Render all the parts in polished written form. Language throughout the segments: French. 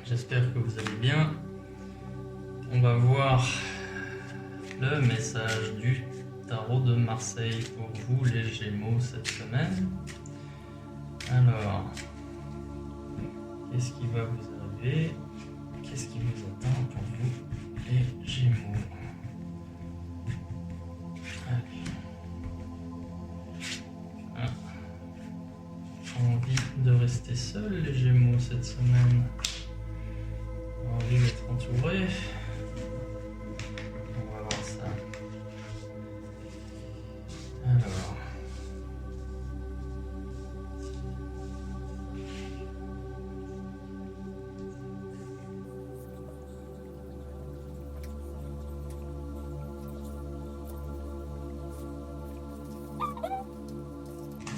j'espère que vous allez bien. On va voir le message du tarot de Marseille pour vous les Gémeaux cette semaine. Alors, qu'est-ce qui va vous arriver? Qu'est-ce qui vous attend pour vous les Gémeaux? Allez. Envie de rester seul les Gémeaux cette semaine? Envie d'être entouré? On va voir ça. Alors.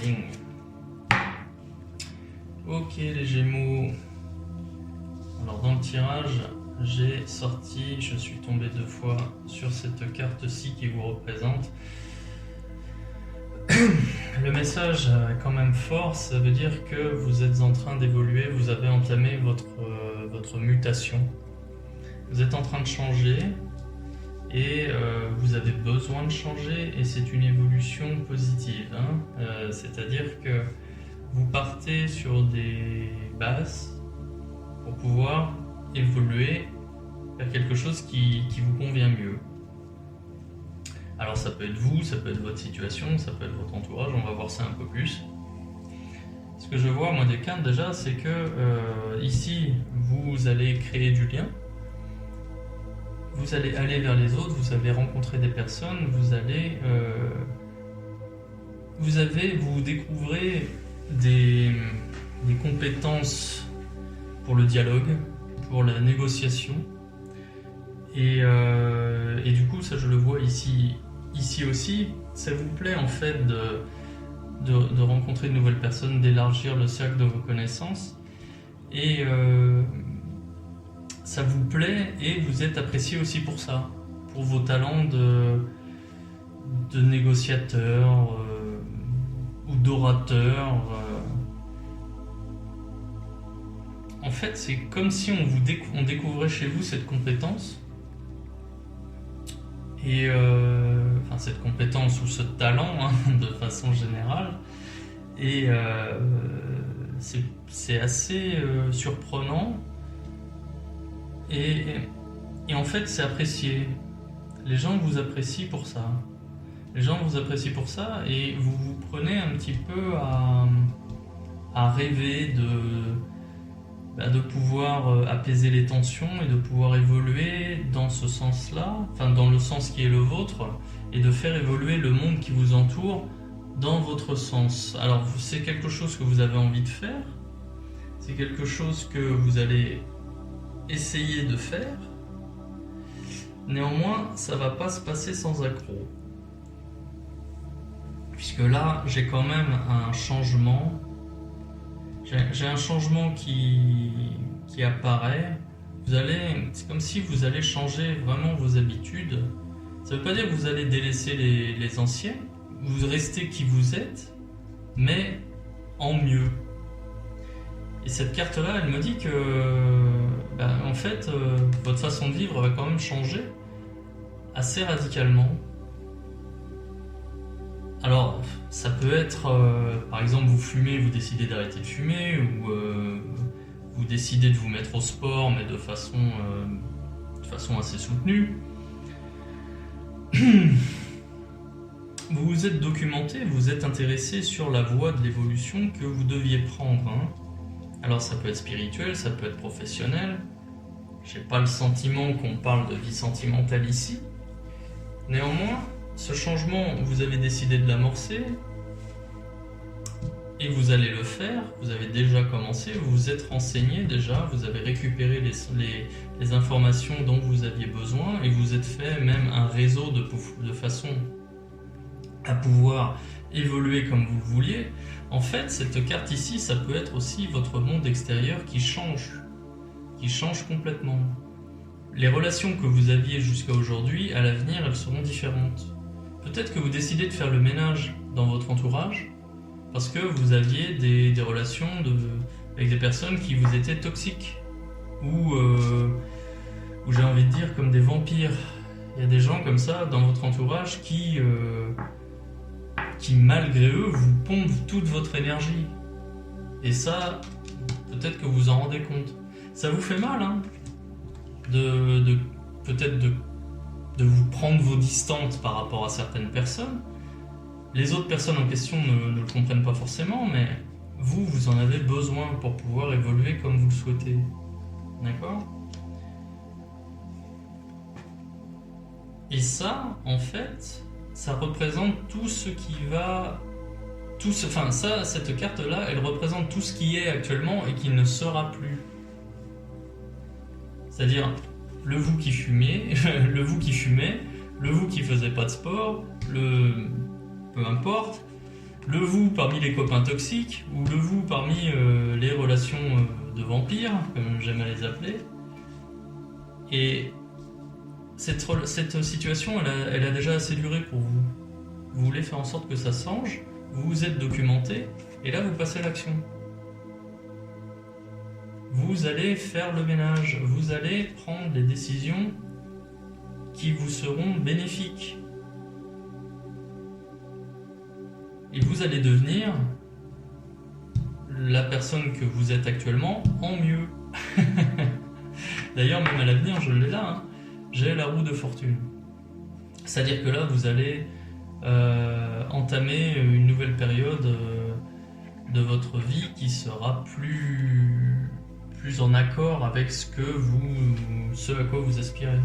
Bing. Ok les Gémeaux. Alors dans le tirage, j'ai sorti, je suis tombé 2 fois sur cette carte-ci qui vous représente. Le message est quand même fort, ça veut dire que vous êtes en train d'évoluer, vous avez entamé votre mutation. Vous êtes en train de changer et vous avez besoin de changer et c'est une évolution positive. C'est-à-dire que vous partez sur des bases pour pouvoir évoluer vers quelque chose qui vous convient mieux. Alors ça peut être vous, ça peut être votre situation, ça peut être votre entourage, on va voir ça un peu plus. Ce que je vois moi des cartes déjà, c'est que ici vous allez créer du lien, vous allez aller vers les autres, vous allez rencontrer des personnes, vous découvrez des compétences pour le dialogue, pour la négociation et du coup ça je le vois ici aussi, ça vous plaît en fait de rencontrer de nouvelles personnes, d'élargir le cercle de vos connaissances et ça vous plaît et vous êtes apprécié aussi pour ça, pour vos talents de négociateur ou d'orateur. En fait, c'est comme si on découvrait chez vous cette compétence, et cette compétence ou ce talent de façon générale, et c'est assez surprenant, et en fait c'est apprécié. Les gens vous apprécient pour ça. Les gens vous apprécient pour ça, et vous vous prenez un petit peu à rêver de pouvoir apaiser les tensions et de pouvoir évoluer dans ce sens-là, enfin dans le sens qui est le vôtre, et de faire évoluer le monde qui vous entoure dans votre sens. Alors c'est quelque chose que vous avez envie de faire, c'est quelque chose que vous allez essayer de faire, néanmoins ça va pas se passer sans accroc. Puisque là j'ai quand même un changement. J'ai un changement qui apparaît. C'est comme si vous allez changer vraiment vos habitudes. Ça ne veut pas dire que vous allez délaisser les anciennes. Vous restez qui vous êtes, mais en mieux. Et cette carte-là, elle me dit que, en fait, votre façon de vivre va quand même changer assez radicalement. Alors, ça peut être, par exemple, vous fumez, vous décidez d'arrêter de fumer, ou vous décidez de vous mettre au sport, mais de façon assez soutenue. Vous vous êtes documenté, vous êtes intéressé sur la voie de l'évolution que vous deviez prendre. Alors, ça peut être spirituel, ça peut être professionnel. J'ai pas le sentiment qu'on parle de vie sentimentale ici. Néanmoins, ce changement, vous avez décidé de l'amorcer et vous allez le faire. Vous avez déjà commencé, vous vous êtes renseigné déjà, vous avez récupéré les informations dont vous aviez besoin et vous êtes fait même un réseau de façon à pouvoir évoluer comme vous le vouliez. En fait, cette carte ici, ça peut être aussi votre monde extérieur qui change complètement. Les relations que vous aviez jusqu'à aujourd'hui, à l'avenir, elles seront différentes. Peut-être que vous décidez de faire le ménage dans votre entourage parce que vous aviez des relations avec des personnes qui vous étaient toxiques. ou j'ai envie de dire comme des vampires. Il y a des gens comme ça dans votre entourage qui malgré eux vous pompent toute votre énergie. Et ça, peut-être que vous vous en rendez compte. Ça vous fait mal, hein, peut-être de vous prendre vos distances par rapport à certaines personnes. Les autres personnes en question ne le comprennent pas forcément, mais vous en avez besoin pour pouvoir évoluer comme vous le souhaitez. D'accord ? Et ça, en fait, ça représente tout ce qui va... cette carte-là, elle représente tout ce qui est actuellement et qui ne sera plus. C'est-à-dire, le vous qui fumait, le vous qui faisait pas de sport, peu importe, le vous parmi les copains toxiques, ou le vous parmi les relations de vampires, comme j'aime à les appeler. Et cette situation, elle a déjà assez duré pour vous. Vous voulez faire en sorte que ça change, vous vous êtes documenté, et là vous passez à l'action. Vous allez faire le ménage, vous allez prendre des décisions qui vous seront bénéfiques. Et vous allez devenir la personne que vous êtes actuellement en mieux. D'ailleurs, même à l'avenir, je l'ai là, hein. J'ai la roue de fortune. C'est-à-dire que là, vous allez entamer une nouvelle période de votre vie qui sera plus en accord avec ce à quoi vous aspirez.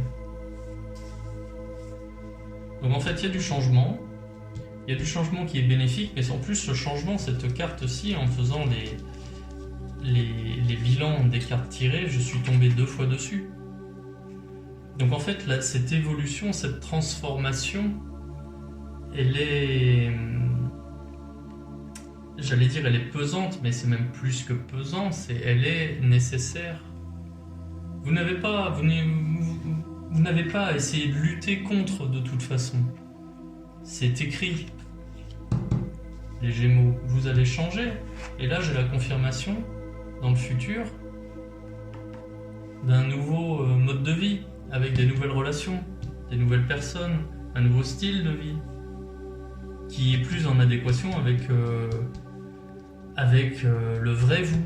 Donc en fait, il y a du changement. Il y a du changement qui est bénéfique, mais en plus, ce changement, cette carte-ci, en faisant les bilans des cartes tirées, je suis tombé 2 fois dessus. Donc en fait, là, cette évolution, cette transformation, elle est... J'allais dire elle est pesante, mais c'est même plus que pesant, elle est nécessaire. Vous n'avez pas à essayer de lutter contre de toute façon. C'est écrit. Les Gémeaux, vous allez changer. Et là, j'ai la confirmation, dans le futur, d'un nouveau mode de vie, avec des nouvelles relations, des nouvelles personnes, un nouveau style de vie, qui est plus en adéquation avec le vrai vous.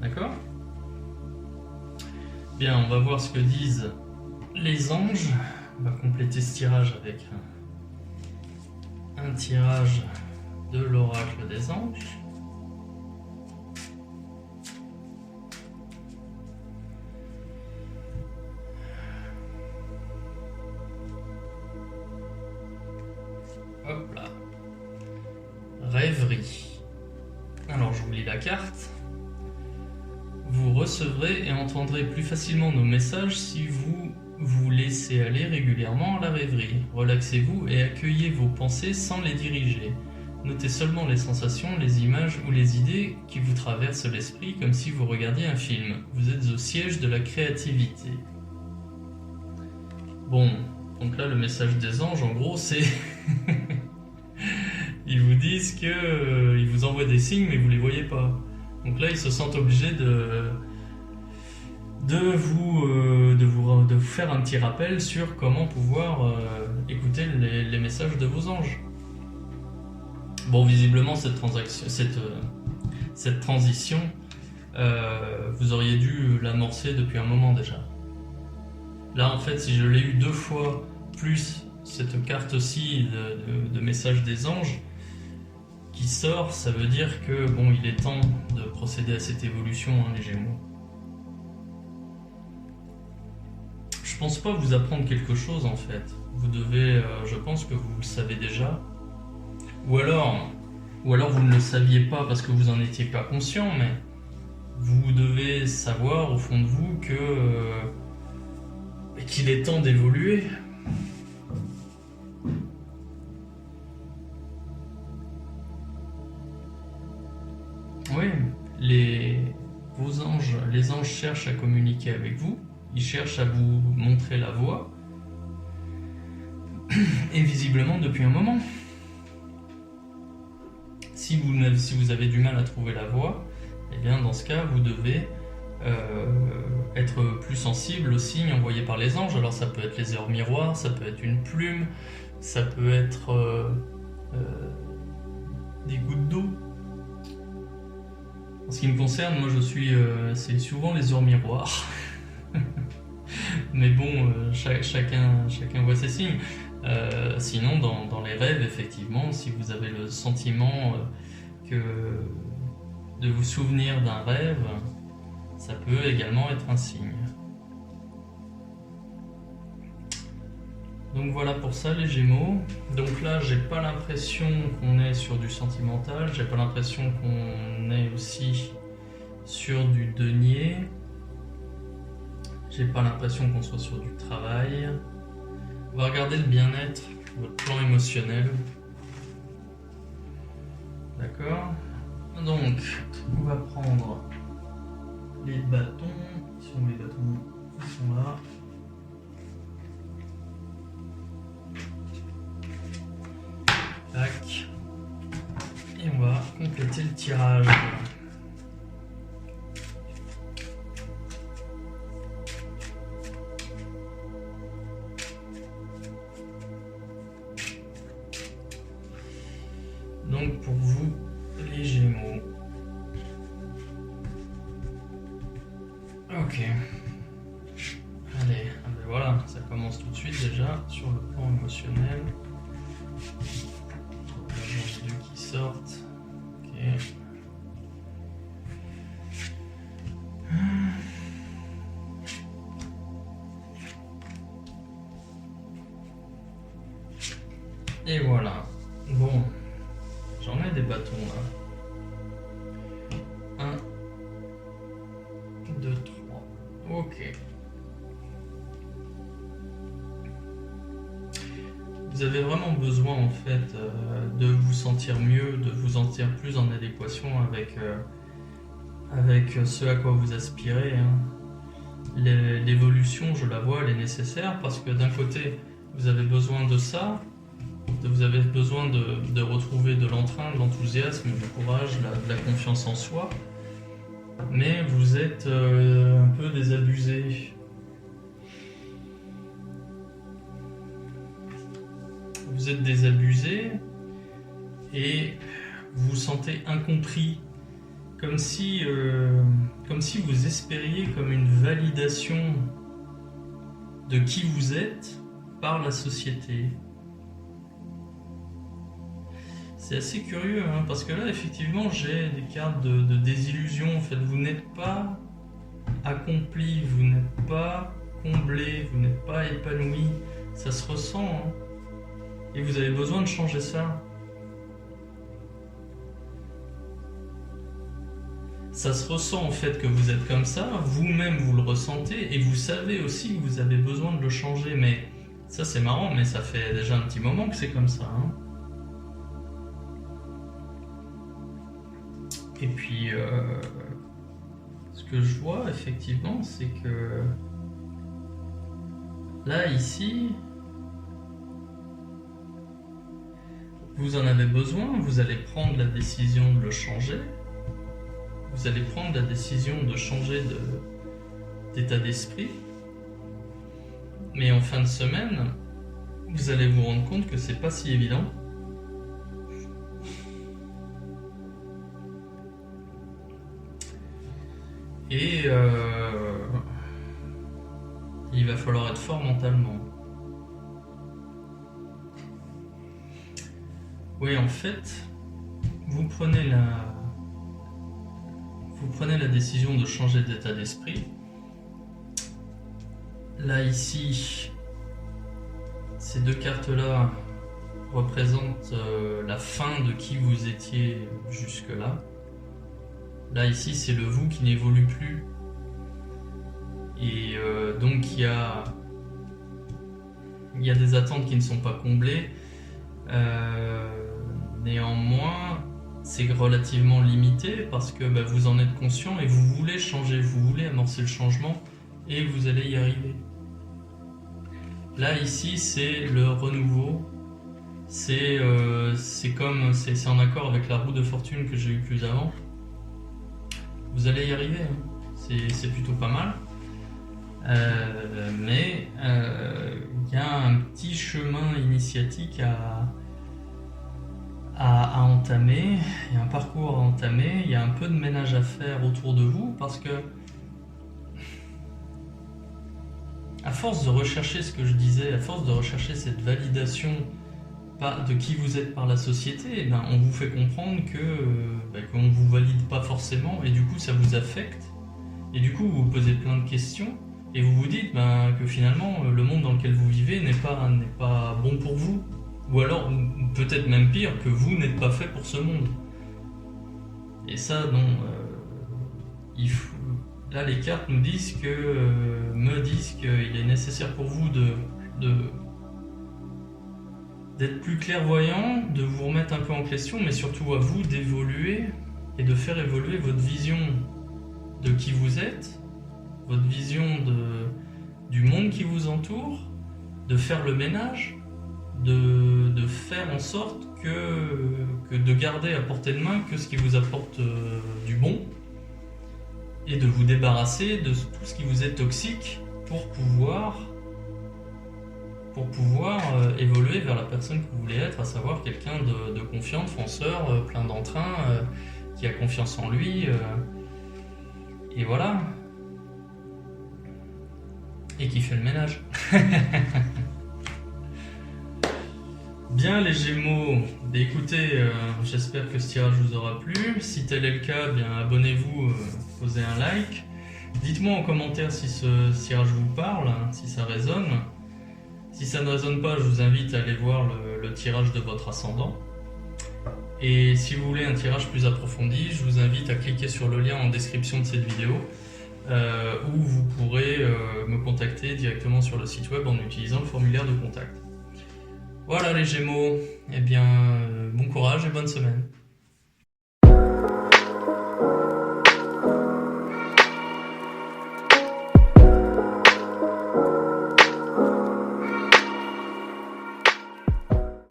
D'accord ? Bien, on va voir ce que disent les anges. On va compléter ce tirage avec un tirage de l'oracle des anges. Hop là. Rêverie. Alors je vous lis la carte. Vous recevrez et entendrez plus facilement nos messages si vous vous laissez aller régulièrement à la rêverie. Relaxez-vous et accueillez vos pensées sans les diriger. Notez seulement les sensations, les images ou les idées qui vous traversent l'esprit comme si vous regardiez un film. Vous êtes au siège de la créativité. Bon, donc là le message des anges en gros c'est... Ils vous disent que ils vous envoient des signes mais vous les voyez pas. Donc là ils se sentent obligés de vous faire un petit rappel sur comment pouvoir écouter les messages de vos anges. Bon, visiblement cette transition, vous auriez dû l'amorcer depuis un moment déjà. Là en fait, si je l'ai eu 2 fois plus cette carte-ci de message des anges qui sort, ça veut dire que bon, il est temps de procéder à cette évolution, hein, les Gémeaux. Je pense pas vous apprendre quelque chose en fait. Vous devez, je pense que vous le savez déjà. Ou alors vous ne le saviez pas parce que vous en étiez pas conscient, mais vous devez savoir au fond de vous qu'il est temps d'évoluer. Oui, vos anges, les anges cherchent à communiquer avec vous, ils cherchent à vous montrer la voie, et visiblement depuis un moment. Si vous avez du mal à trouver la voie, eh bien dans ce cas, vous devez être plus sensible aux signes envoyés par les anges. Alors ça peut être les heures miroirs, ça peut être une plume, ça peut être des gouttes d'eau. En ce qui me concerne, moi c'est souvent les heures miroirs. Mais bon, chacun voit ses signes. Sinon, dans les rêves, effectivement, si vous avez le sentiment de vous souvenir d'un rêve, ça peut également être un signe. Donc voilà pour ça les Gémeaux. Donc là, j'ai pas l'impression qu'on est sur du sentimental, j'ai pas l'impression qu'on est aussi sur du denier. J'ai pas l'impression qu'on soit sur du travail. On va regarder le bien-être, votre plan émotionnel. D'accord? Donc, on va prendre les bâtons. Ils sont où les bâtons? Ils sont là. Tac. Et on va compléter le tirage. Donc pour vous, les Gémeaux. Ok. Allez, ben voilà, ça commence tout de suite déjà sur le plan émotionnel. Les deux qui sortent. Ok. Et voilà. Bon. J'en ai des bâtons là. 1, 2, 3. Ok. Vous avez vraiment besoin en fait de vous sentir mieux, de vous sentir plus en adéquation avec ce à quoi vous aspirez. Hein. L'évolution, je la vois, elle est nécessaire parce que d'un côté, vous avez besoin de ça. Vous avez besoin de retrouver de l'entrain, de l'enthousiasme, du courage, de la confiance en soi. Mais vous êtes un peu désabusé. Vous êtes désabusé et vous vous sentez incompris. Comme si vous espériez comme une validation de qui vous êtes par la société. C'est assez curieux, hein, parce que là, effectivement, j'ai des cartes de désillusion. En fait, vous n'êtes pas accompli, vous n'êtes pas comblé, vous n'êtes pas épanoui. Ça se ressent, hein, et vous avez besoin de changer ça. Ça se ressent, en fait, que vous êtes comme ça. Vous-même, vous le ressentez, et vous savez aussi que vous avez besoin de le changer. Mais ça, c'est marrant, mais ça fait déjà un petit moment que c'est comme ça, hein. Et puis, ce que je vois effectivement, c'est que là, ici, vous en avez besoin, vous allez prendre la décision de le changer, vous allez prendre la décision de changer d'état d'esprit, mais en fin de semaine, vous allez vous rendre compte que c'est pas si évident. Et il va falloir être fort mentalement. Oui, en fait, vous prenez la décision de changer d'état d'esprit. Là, ici, ces deux cartes-là représentent la fin de qui vous étiez jusque-là. Là, ici, c'est le vous qui n'évolue plus. Et donc, il y a des attentes qui ne sont pas comblées. Néanmoins, c'est relativement limité parce que vous en êtes conscient et vous voulez changer, vous voulez amorcer le changement et vous allez y arriver. Là, ici, c'est le renouveau. C'est en accord avec la roue de fortune que j'ai eue plus avant. Vous allez y arriver, hein. c'est plutôt pas mal. Mais il y a un petit chemin initiatique à entamer, il y a un parcours à entamer, il y a un peu de ménage à faire autour de vous, parce que à force de rechercher ce que je disais, à force de rechercher cette validation de qui vous êtes par la société, eh ben, on vous fait comprendre qu'on ne vous valide pas forcément, et du coup ça vous affecte, et du coup vous vous posez plein de questions, et vous vous dites que finalement le monde dans lequel vous vivez n'est pas bon pour vous, ou alors peut-être même pire, que vous n'êtes pas fait pour ce monde. Et ça, non, là les cartes nous disent me disent qu'il est nécessaire pour vous d'être plus clairvoyant, de vous remettre un peu en question, mais surtout à vous d'évoluer et de faire évoluer votre vision de qui vous êtes, votre vision du monde qui vous entoure, de faire le ménage, de faire en sorte que de garder à portée de main que ce qui vous apporte du bon, et de vous débarrasser de tout ce qui vous est toxique pour pouvoir évoluer vers la personne que vous voulez être, à savoir quelqu'un de confiant, de fonceur, plein d'entrain, qui a confiance en lui, et voilà, et qui fait le ménage. Bien les Gémeaux, écoutez, j'espère que ce tirage vous aura plu. Si tel est le cas, bien abonnez-vous, posez un like. Dites-moi en commentaire si ce tirage vous parle, si ça résonne. Si ça ne résonne pas, je vous invite à aller voir le tirage de votre ascendant. Et si vous voulez un tirage plus approfondi, je vous invite à cliquer sur le lien en description de cette vidéo, où vous pourrez me contacter directement sur le site web en utilisant le formulaire de contact. Voilà les Gémeaux, eh bien bon courage et bonne semaine.